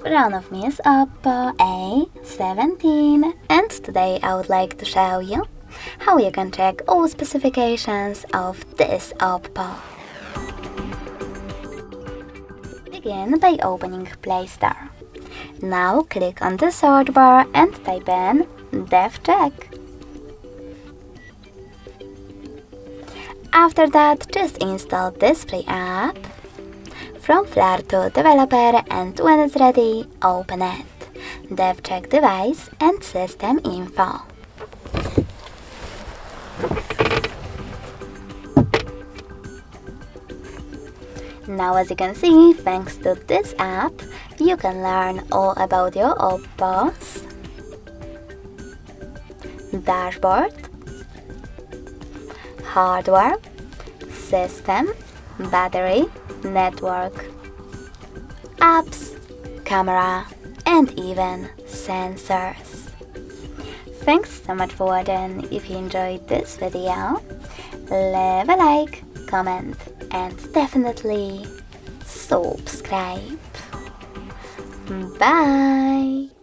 front of me is OPPO A17, and today I would like to show you how you can check all specifications of this OPPO. Begin by opening Play Store. Now click on the search bar and type in DevCheck. After that, just install this free app from Flare to developer, and when it's ready, open it. DevCheck device and system info. Now, as you can see, thanks to this app, you can learn all about your OPPOs, dashboard, hardware, system, battery, network, apps, camera, and even sensors. Thanks so much for watching. If you enjoyed this video, leave a like, comment, and definitely subscribe. Bye!